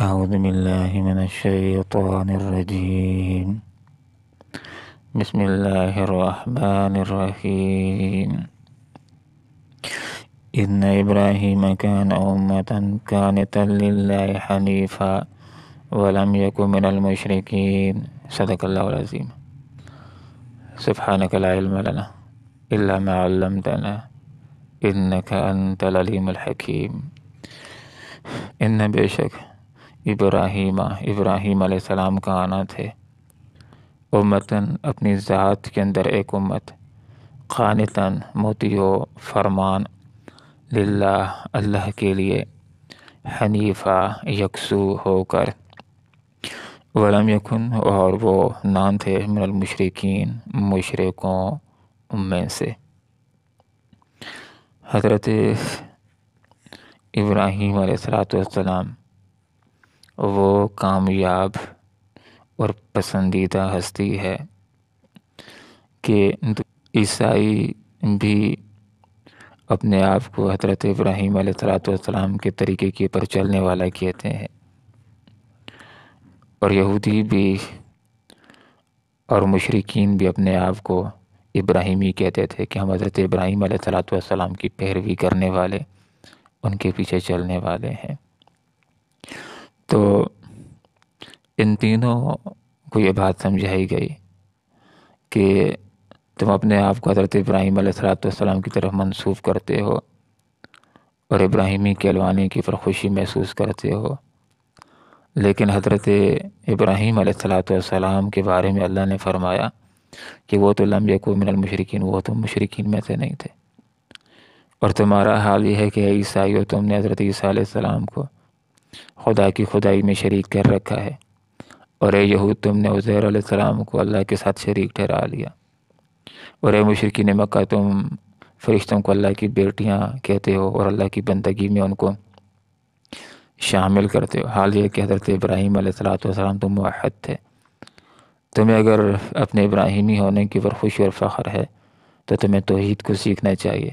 أعوذ بالله من الشيطان الرجيم. بسم الله الرحمن الرحيم. إن إبراهيم كان أمة قانتا لله حنيفا ولم يكن من المشركين. صدق الله العظيم. سبحانك لا علم لنا إلا ما علمتنا إنك أنت العليم الحكيم. إن بے شک ابراہیم علیہ السلام کا آنا تھے امتاً اپنی ذات کے اندر ایک امت، قانتاً موتی ہو فرمان، للہ اللہ کے لیے، حنیفہ یکسو ہو کر، ولم یکن اور وہ نان تھے من المشرکین مشرکوں میں سے۔ حضرت ابراہیم علیہ السلام وہ کامیاب اور پسندیدہ ہستی ہے کہ عیسائی بھی اپنے آپ کو حضرت ابراہیم علیہ السلام کے طریقے کے پر چلنے والا کہتے ہیں، اور یہودی بھی اور مشرکین بھی اپنے آپ کو ابراہیمی کہتے تھے کہ ہم حضرت ابراہیم علیہ السلام کی پیروی کرنے والے، ان کے پیچھے چلنے والے ہیں۔ تو ان تینوں کو یہ بات سمجھائی گئی کہ تم اپنے آپ کو حضرت ابراہیم علیہ السلام کی طرف منسوب کرتے ہو اور ابراہیمی کہلوانے کی پر خوشی محسوس کرتے ہو، لیکن حضرت ابراہیم علیہ السلام کے بارے میں اللہ نے فرمایا کہ وہ تو لم یکن من المشرکین، وہ تو مشرکین میں سے نہیں تھے۔ اور تمہارا حال یہ ہے کہ اے عیسائیو، تم نے حضرت عیسیٰ علیہ السلام کو خدا کی خدائی میں شریک کر رکھا ہے، اور اے یہود، تم نے عزیر علیہ السلام کو اللہ کے ساتھ شریک ٹھہرا لیا، اور اے مشرکین مکہ، تم فرشتوں کو اللہ کی بیٹیاں کہتے ہو اور اللہ کی بندگی میں ان کو شامل کرتے ہو۔ حال یہ کہ حضرت ابراہیم علیہ السلام تم موحد تھے۔ تمہیں اگر اپنے ابراہیمی ہونے کی پر خوشی اور فخر ہے تو تمہیں توحید کو سیکھنا چاہیے،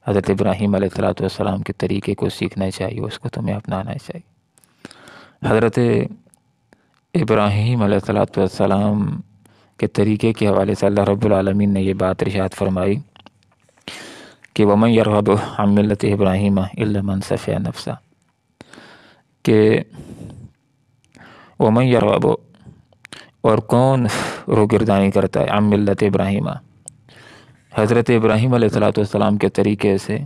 حضرت ابراہیم علیہ السلام کے طریقے کو سیکھنا چاہیے، اس کو تمہیں اپنانا چاہیے۔ حضرت ابراہیم علیہ السلام کے طریقے کے حوالے سے اللہ رب العالمین نے یہ بات ارشاد فرمائی کہ وَمَن يَرْغَبُ عَن مِّلَّةِ إِبْرَاهِيمَ إِلَّا مَن سَفِهَ نَفْسَهُ، کہ وَمَن يَرْغَبُ، اور کون روگردانی کرتا ہے، عن ملت ابراہیم، حضرت ابراہیم علیہ السلام کے طریقے سے،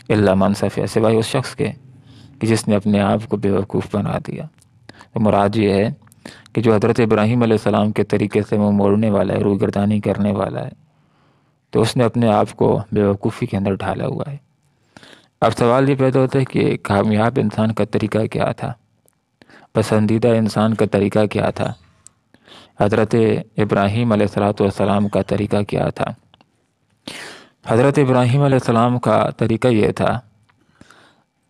الا من سفیہ، سوائے اس شخص کے کہ جس نے اپنے آپ کو بیوقوف بنا دیا۔ تو مراد یہ ہے کہ جو حضرت ابراہیم علیہ السلام کے طریقے سے منہ موڑنے والا ہے، روگردانی کرنے والا ہے، تو اس نے اپنے آپ کو بیوقوفی کے اندر ڈھالا ہوا ہے۔ اب سوال یہ پیدا ہوتا ہے کہ کامیاب انسان کا طریقہ کیا تھا، پسندیدہ انسان کا طریقہ کیا تھا، حضرت ابراہیم علیہ السلام کا طریقہ کیا تھا؟ حضرت ابراہیم علیہ السلام کا طریقہ یہ تھا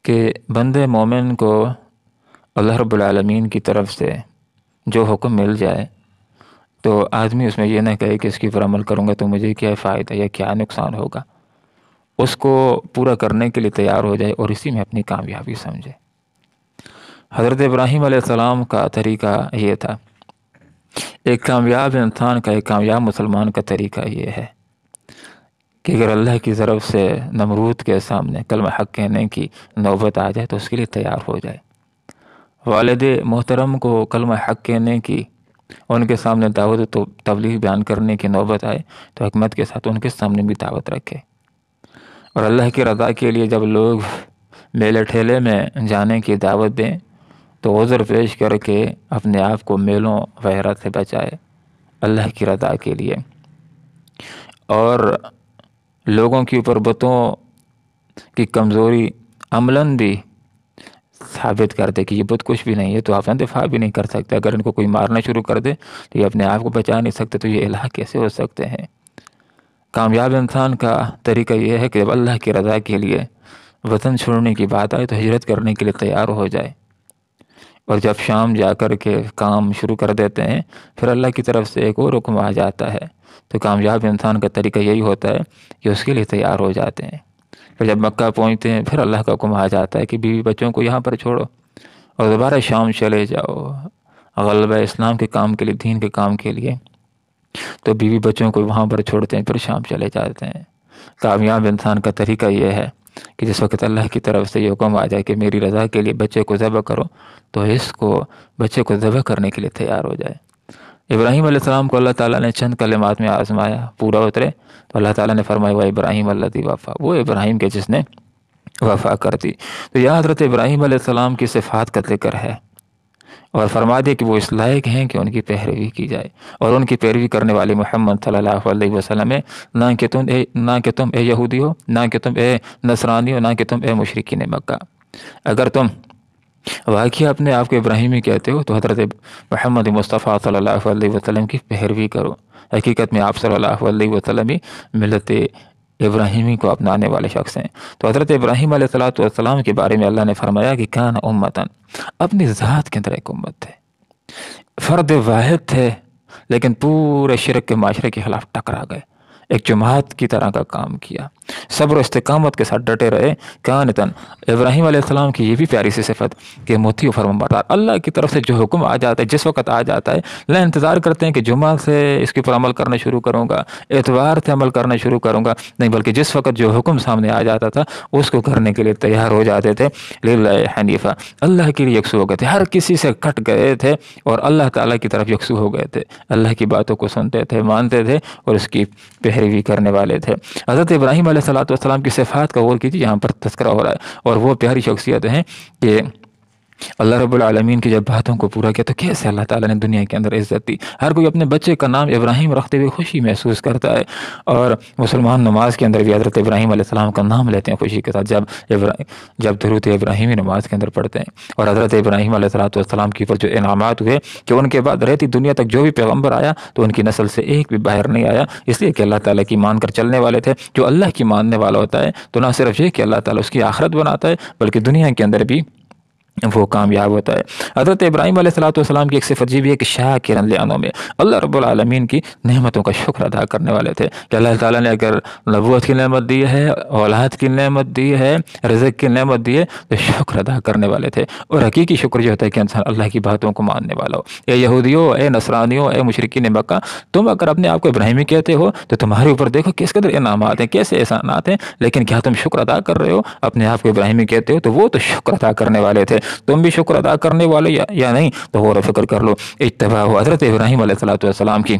کہ بندے مومن کو اللہ رب العالمین کی طرف سے جو حکم مل جائے تو آدمی اس میں یہ نہ کہے کہ اس کی پر عمل کروں گا تو مجھے کیا فائدہ یا کیا نقصان ہوگا، اس کو پورا کرنے کے لیے تیار ہو جائے اور اسی میں اپنی کامیابی سمجھے۔ حضرت ابراہیم علیہ السلام کا طریقہ یہ تھا۔ ایک کامیاب انسان کا، ایک کامیاب مسلمان کا طریقہ یہ ہے کہ اگر اللہ کی طرف سے نمرود کے سامنے کلمہ حق کہنے کی نوبت آ جائے تو اس کے لیے تیار ہو جائے۔ والد محترم کو کلمہ حق کہنے کی، ان کے سامنے دعوت و تبلیغ بیان کرنے کی نوبت آئے تو حکمت کے ساتھ ان کے سامنے بھی دعوت رکھے، اور اللہ کی رضا کے لیے جب لوگ میلے ٹھیلے میں جانے کی دعوت دیں تو عذر پیش کر کے اپنے آپ کو میلوں وغیرہ سے بچائے اللہ کی رضا کے لیے، اور لوگوں کے اوپر بتوں کی کمزوری عملاً بھی ثابت کر دے کہ یہ بت کچھ بھی نہیں ہے، تو آپ دفاع بھی نہیں کر سکتے۔ اگر ان کو کوئی مارنا شروع کر دے تو یہ اپنے آپ کو بچا نہیں سکتے، تو یہ الہ کیسے ہو سکتے ہیں؟ کامیاب انسان کا طریقہ یہ ہے کہ جب اللہ کی رضا کے لیے وطن چھوڑنے کی بات آئے تو ہجرت کرنے کے لیے تیار ہو جائے، اور جب شام جا کر کے کام شروع کر دیتے ہیں پھر اللہ کی طرف سے ایک اور حکم آ جاتا ہے، تو کامیاب انسان کا طریقہ یہی ہوتا ہے کہ اس کے لیے تیار ہو جاتے ہیں۔ پھر جب مکہ پہنچتے ہیں پھر اللہ کا حکم آ جاتا ہے کہ بیوی بچوں کو یہاں پر چھوڑو، اور دوبارہ شام چلے جاؤ غلبہ اسلام کے کام کے لیے، دین کے کام کے لیے، تو بیوی بچوں کو وہاں پر چھوڑتے ہیں، پھر شام چلے جاتے ہیں۔ کامیاب انسان کا طریقہ یہ ہے کہ جس وقت اللہ کی طرف سے یہ حکم آ جائے کہ میری رضا کے لیے بچے کو ذبح کرو، تو اس کو بچے کو ذبح کرنے کے لیے تیار ہو جائے۔ ابراہیم علیہ السلام کو اللہ تعالیٰ نے چند کلمات میں آزمایا، پورا اترے تو اللہ تعالیٰ نے فرمایا وہ ابراہیم الذی وفا، وہ ابراہیم کے جس نے وفا کر دی۔ تو یہ حضرت ابراہیم علیہ السلام کی صفات کا ذکر ہے، اور فرما دے کہ وہ اس لائق ہیں کہ ان کی پیروی کی جائے، اور ان کی پیروی کرنے والے محمد صلی اللہ علیہ وسلم ہے، نہ کہ تم اے یہودی ہو، نہ کہ تم اے نصرانی ہو، نہ کہ تم اے مشرکین مکہ۔ اگر تم واقعی اپنے آپ کو ابراہیمی کہتے ہو تو حضرت محمد مصطفیٰ صلی اللہ علیہ وسلم کی پیروی کرو۔ حقیقت میں آپ صلی اللہ علیہ وسلم ہی ملت ابراہیمی کو اپنانے والے شخص ہیں۔ تو حضرت ابراہیم علیہ السلام کے بارے میں اللہ نے فرمایا کہ کان امتاً، اپنی ذات کے اندر ایک امت تھے، فرد واحد تھے، لیکن پورے شرک کے معاشرے کے خلاف ٹکرا گئے، ایک جماعت کی طرح کا کام کیا، صبر و استقامت کے ساتھ ڈٹے رہے۔ کانتاً، ابراہیم علیہ السلام کی یہ بھی پیاری سی صفت کہ مطیع و فرمانبردار، اللہ کی طرف سے جو حکم آ جاتا ہے جس وقت آ جاتا ہے، نہ انتظار کرتے ہیں کہ جمعہ سے اس کے اوپر عمل کرنا شروع کروں گا، اتوار سے عمل کرنا شروع کروں گا، نہیں، بلکہ جس وقت جو حکم سامنے آ جاتا تھا اس کو کرنے کے لیے تیار ہو جاتے تھے۔ للہ حنیفہ، اللہ کے لیے یکسو ہو گئے تھے، ہر کسی سے کٹ گئے تھے اور اللہ تعالیٰ کی طرف یکسو ہو گئے تھے، اللہ کی باتوں کو سنتے تھے، مانتے تھے اور اس کی پیروی کرنے والے تھے۔ حضرت ابراہیم علیہ السلام کی صفات کا غور کیجیے، یہاں پر تذکرہ ہو رہا ہے، اور وہ پیاری شخصیت ہیں کہ اللہ رب العالمین کی جب باتوں کو پورا کیا تو کیسے اللہ تعالیٰ نے دنیا کے اندر عزت دی۔ ہر کوئی اپنے بچے کا نام ابراہیم رکھتے ہوئے خوشی محسوس کرتا ہے، اور مسلمان نماز کے اندر بھی حضرت ابراہیم علیہ السلام کا نام لیتے ہیں خوشی کے ساتھ، جب درود ابراہیمی نماز کے اندر پڑھتے ہیں۔ اور حضرت ابراہیم علیہ السلام کے اوپر جو انعامات ہوئے کہ ان کے بعد رہتی دنیا تک جو بھی پیغمبر آیا تو ان کی نسل سے ایک بھی باہر نہیں آیا، اس لیے کہ اللہ تعالیٰ کی مان کر چلنے والے تھے۔ جو اللہ کی ماننے والا ہوتا ہے تو نہ صرف یہ کہ اللہ تعالیٰ اس کی آخرت بناتا ہے بلکہ دنیا کے اندر بھی وہ کامیاب ہوتا ہے۔ حضرت ابراہیم علیہ السلام کی ایک صفت یہ بھی ہے کہ شاکرا لانعمہ، اللہ رب العالمین کی نعمتوں کا شکر ادا کرنے والے تھے کہ اللہ تعالیٰ نے اگر نبوت کی نعمت دی ہے، اولاد کی نعمت دی ہے، رزق کی نعمت دی ہے تو شکر ادا کرنے والے تھے۔ اور حقیقی شکر یہ ہوتا ہے کہ انسان اللہ کی باتوں کو ماننے والا ہو۔ اے یہودیو، اے نصرانیو، اے مشرکین مکہ، تم اگر اپنے آپ کو ابراہیمی کہتے ہو تو تمہارے اوپر دیکھو کس قدر انعامات ہیں، کیسے احسانات ہیں، لیکن کیا تم شکر ادا کر رہے ہو؟ اپنے آپ کو ابراہیمی کہتے ہو تو وہ تو شکر ادا کرنے والے تھے، تم بھی شکر ادا کرنے والے یا نہیں؟ تو غور و فکر کر لو۔ اتباع حضرت ابراہیم علیہ السلام کی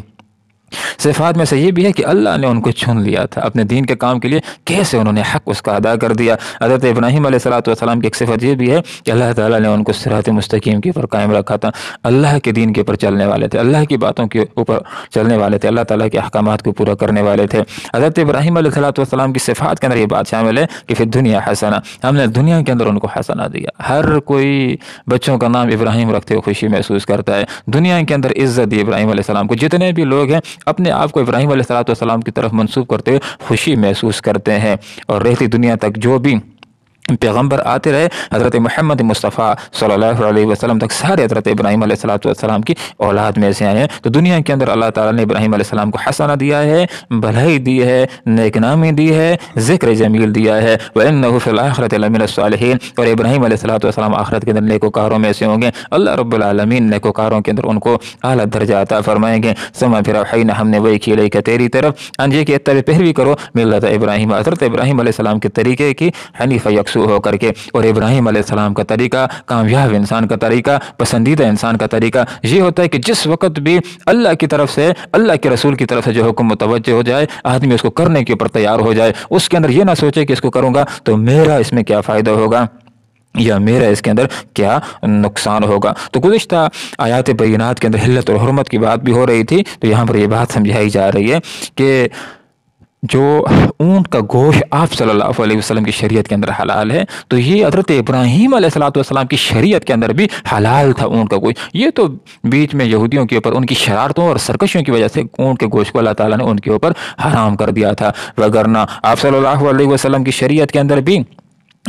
صفات میں سے یہ بھی ہے کہ اللہ نے ان کو چن لیا تھا اپنے دین کے کام کے لیے، کیسے انہوں نے حق اس کا ادا کر دیا۔ حضرت ابراہیم علیہ السلام کی ایک صفت یہ بھی ہے کہ اللہ تعالیٰ نے ان کو صراط مستقیم کے اوپر قائم رکھا تھا، اللہ کے دین کے اوپر چلنے والے تھے، اللہ کی باتوں کے اوپر چلنے والے تھے، اللہ تعالیٰ کے احکامات کو پورا کرنے والے تھے۔ حضرت ابراہیم علیہ السلام کی صفات کے اندر یہ بات شامل ہے کہ فی دنیا حسنہ، ہم نے دنیا کے اندر ان کو حسنہ دیا۔ ہر کوئی بچوں کا نام ابراہیم رکھتے ہوئے خوشی محسوس کرتا ہے، دنیا کے اندر عزت دی ابراہیم علیہ السلام کو۔ جتنے بھی لوگ ہیں اپنے آپ کو ابراہیم علیہ السلام کی طرف منسوب کرتے ہوئے خوشی محسوس کرتے ہیں، اور رہتی دنیا تک جو بھی پیغمبر آتے رہے حضرت محمد مصطفیٰ صلی اللہ علیہ وسلم تک سارے حضرت ابراہیم علیہ السلام کی اولاد میں سے آئے ہیں۔ تو دنیا کے اندر اللہ تعالیٰ نے ابراہیم علیہ السلام کو حسنہ دیا ہے، بھلائی دی ہے، نیک نامی دی ہے، ذکر جمیل دیا ہے۔ وَإِنَّهُ فِي الْآخِرَةِ لَمِنَ الصَّالِحِينَ، اور ابراہیم علیہ السلام آخرت کے اندر نیکوکاروں میں سے ہوں گے۔ اللہ رب العالمین نیکوکاروں کے اندر ان کو اعلیٰ درجہ عطا فرمائیں گے۔ ثم پھر اوحینا، ہم نے وحی کی الیک تیری طرف، انجے کے اتبع پیروی کرو ملت ابراہیم، حضرت ابراہیم علیہ السلام کے طریقے کی، حنیف یکسو ہو کر کے۔ اور ابراہیم علیہ السلام کا طریقہ، کامیاب انسان کا طریقہ، پسندیدہ انسان کا طریقہ یہ ہوتا ہے کہ جس وقت بھی اللہ کی طرف سے، اللہ کے رسول کی طرف سے جو حکم متوجہ ہو جائے، آدمی اس کو کرنے کے اوپر تیار ہو جائے، اس کے اندر یہ نہ سوچے کہ اس کو کروں گا تو میرا اس میں کیا فائدہ ہوگا یا میرا اس کے اندر کیا نقصان ہوگا۔ تو گزشتہ آیات بینات کے اندر حلت اور حرمت کی بات بھی ہو رہی تھی، تو یہاں پر یہ بات سمجھائی جا رہی ہے کہ جو اونٹ کا گوشت آپ صلی اللہ علیہ وسلم کی شریعت کے اندر حلال ہے، تو یہ حضرت ابراہیم علیہ السلام کی شریعت کے اندر بھی حلال تھا اونٹ کا گوشت۔ یہ تو بیچ میں یہودیوں کے اوپر ان کی شرارتوں اور سرکشیوں کی وجہ سے اونٹ کے گوشت کو اللہ تعالیٰ نے ان کے اوپر حرام کر دیا تھا، وگرنہ آپ صلی اللہ علیہ وسلم کی شریعت کے اندر بھی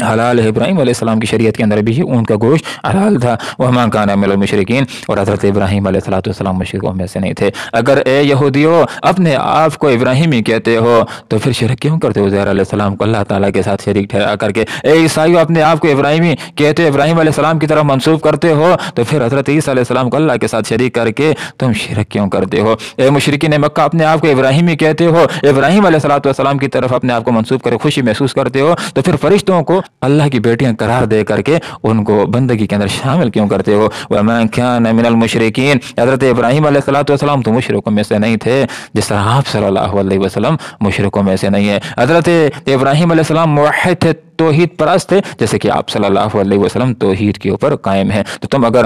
حلال ہے، ابراہیم علیہ السلام کی شریعت کے اندر بھی اونٹ کا گوشت حلال تھا۔ وما کان من المشرکین، اور حضرت ابراہیم علیہ السلام مشرکوں میں سے نہیں تھے۔ اگر اے یہودیو اپنے آپ کو ابراہیمی کہتے ہو تو پھر شرک کیوں کرتے ہو عزیر علیہ السلام کو اللہ تعالیٰ کے ساتھ شریک ٹھہرا کر کے؟ اے عیسائیو اپنے آپ کو ابراہیمی کہتے ہو، ابراہیم علیہ السلام کی طرف منسوب کرتے ہو تو پھر حضرت عیسیٰ علیہ السلام کو اللہ کے ساتھ شریک کر کے تم شرک کیوں کرتے ہو؟ اے مشرکین مکہ اپنے آپ کو ابراہیمی کہتے ہو، ابراہیم علیہ السلام کی طرف اپنے آپ کو منسوب کر خوشی محسوس کرتے ہو تو پھر فرشتوں کو اللہ کی بیٹیاں قرار دے کر کے ان کو بندگی کے اندر شامل کیوں کرتے ہو؟ وَمَا كَانَ مِنَ الْمُشْرِكِينَ، حضرت ابراہیم علیہ السلام تو مشرکوں میں سے نہیں تھے، جس طرح آپ صلی اللہ علیہ وسلم مشرکوں میں سے نہیں ہے۔ حضرت ابراہیم علیہ السلام موحد تھے، توحید پرست تھے، جیسے کہ آپ صلی اللہ علیہ وسلم توحید کے اوپر قائم ہیں۔ تو تم اگر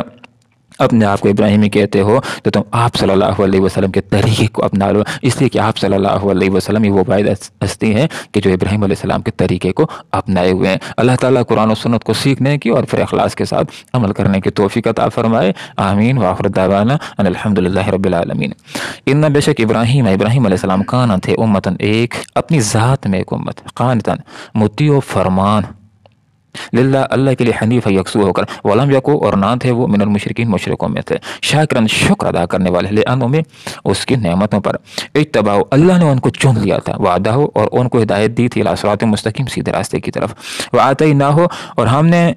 اپنے آپ کو ابراہیمی کہتے ہو تو تم آپ صلی اللہ علیہ وسلم کے طریقے کو اپنا لو، اس لیے کہ آپ صلی اللہ علیہ وسلم ہی وہ واحد ہستی ہیں کہ جو ابراہیم علیہ السلام کے طریقے کو اپنائے ہوئے ہیں۔ اللہ تعالیٰ قرآن و سنت کو سیکھنے کی اور پھر اخلاص کے ساتھ عمل کرنے کی توفیق عطا فرمائے، آمین۔ وآخر دعوانا ان الحمد للہ رب العالمین۔ ان بے شک ابراہیم علیہ السلام کانا تھے امتن، ایک اپنی ذات میں ایک امت، قانتن مطیع و فرمان، للہ اللہ کے لیے حنیف یکسو ہو کر، ولم یکو اور نہ تھے وہ من المشرکین مشرکوں میں تھے، شاکرن شکر ادا کرنے والے لانعمہ میں اس کی نعمتوں پر، اجتباہ اللہ نے ان کو چن لیا تھا، وعدہ اور ان کو ہدایت دی تھی الی صراط مستقیم سیدھے راستے کی طرف، وآتیناہ اور ہم نے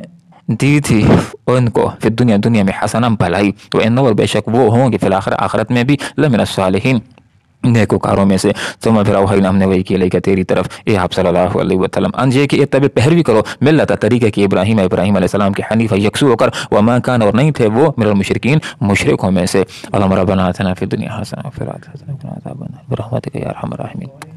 دی تھی ان کو فی دنیا میں حسنا بھلائی، تو انہ اور بے شک وہ ہوں گے فی الآخرہ آخرت میں بھی لمن الصالحین نیکوکاروں میں سے۔ ثم پھر اوحینا ہم نے وہی کی لے تیری طرف اے آپ صلی اللہ علیہ وسلم ان یہ کہ اتبع پیروی کرو ملت طریقے کی ابراہیم علیہ السلام کے حنیف یکسو ہو کر، وما کان اور نہیں تھے وہ من المشرکین مشرکوں میں سے۔ اللہم ربنا آتنا فی الدنیا حسنہ وفی الآخرۃ حسنہ وقنا عذاب النار برحمتک یا ارحم الراحمین۔